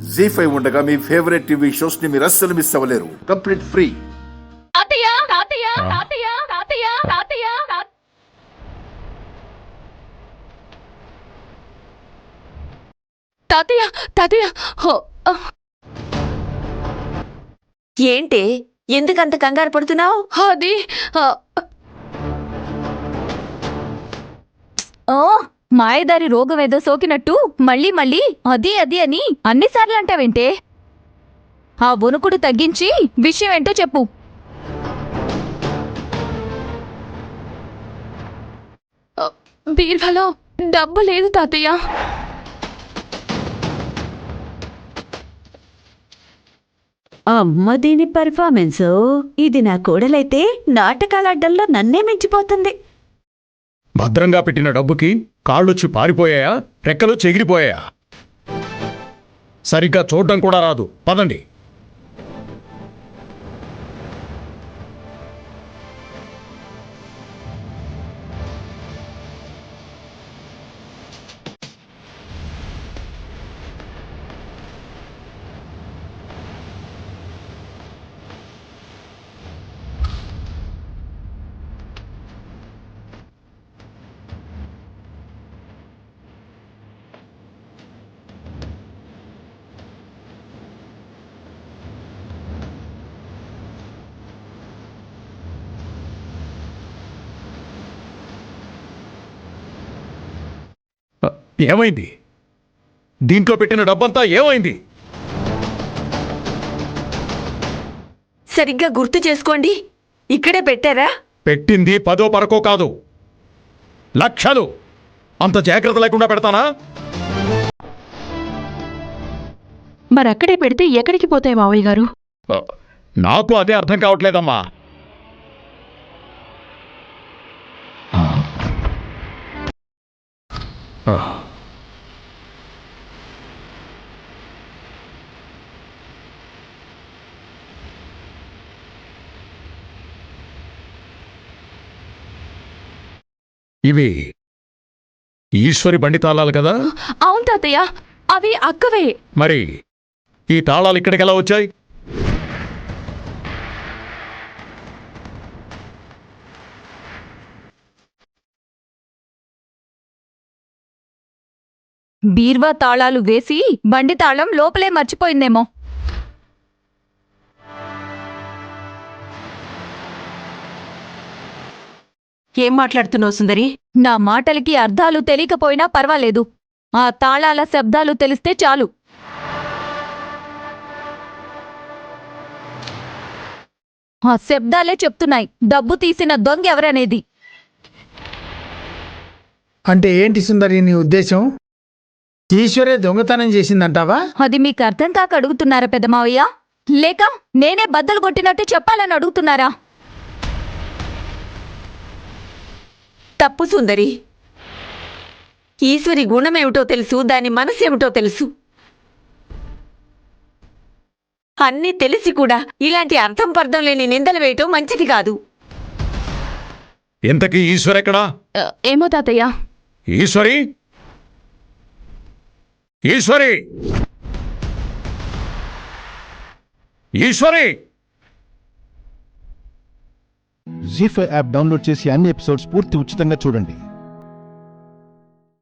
జీ5 ఉండగా మీ favourite TV shows ని మీరు అస్సలు మిస్ అవ్వలేరు. Complete free. తాతయ్య తాతయ్య ఏంటి ఎందుకంత కంగారు పడుతున్నావు? అది మాయదారి రోగం ఏదో సోకినట్టు మళ్ళీ మళ్ళీ అది అది అని అన్నిసార్లు అంటావేంటే? ఆ వణుకుడు తగ్గించి విషయం ఏంటో చెప్పు. బీర్వాలో డబ్బు లేదు తాతయ్య. అమ్మ దీని పర్ఫార్మెన్స్! ఇది నా కోడలైతే నాటకాలాడ్డంలో నన్నే మించిపోతుంది. భద్రంగా పెట్టిన డబ్బుకి కాళ్ళొచ్చి పారిపోయాయా, రెక్కలు చెగిరిపోయాయా? సరిగ్గా చూడడం కూడా రాదు. పదండి. ఏమైంది? దీంట్లో పెట్టిన డబ్బంతా ఏమైంది? సరిగ్గా గుర్తు చేసుకోండి. ఇక్కడే పెట్టారా? పెట్టింది 10ో 12కో కాదు, లక్షలు. అంత జాగ్రత్త లేకుండా పెడతానా? మరక్కడే పెడితే ఎక్కడికి పోతాయి మావయ్య గారు? నాకు అదే అర్థం కావట్లేదమ్మా. ఇవి ఈశ్వరి బండి తాళాలు కదా? అవును తాతయ్య, అవి అక్కవే. మరి ఈ తాళాలు ఇక్కడికి ఎలా వచ్చాయి? బీర్వా తాళాలు వేసి బండి తాళం లోపలే మర్చిపోయిందేమో. ఏం మాట్లాడుతున్నావు సుందరి? నా మాటలకి అర్థాలు తెలియకపోయినా పర్వాలేదు, ఆ తాళాల శబ్దాలు తెలిస్తే చాలు. ఆ శబ్దాలే చెప్తున్నాయి డబ్బు తీసిన దొంగ ఎవరనేది. అంటే ఏంటి సుందరి నీ ఉద్దేశం? ఈశ్వరే దొంగతనం చేసిందంటావా? అది మీకు అర్థం కాక అడుగుతున్నారా పెద్దమావయ్య? లేక నేనే బద్దలు కొట్టినట్టు చెప్పాలని అడుగుతున్నారా? తప్పు సుందరి. ఈశ్వరి గుణమేమిటో తెలుసు, దాని మనసేమిటో తెలుసు. అన్నీ తెలిసి కూడా ఇలాంటి అర్థం పర్థం లేని నిందలు వేయటం మంచిది కాదు. ఇంతకీ ఈశ్వర్ ఎక్కడా? ఏమో తాతయ్య. ఈశ్వరి, ఈశ్వరి, ఈశ్వరి! జీ5 యాప్ డౌన్లోడ్ చేసి అన్ని ఎపిసోడ్స్ పూర్తి ఉచితంగా చూడండి.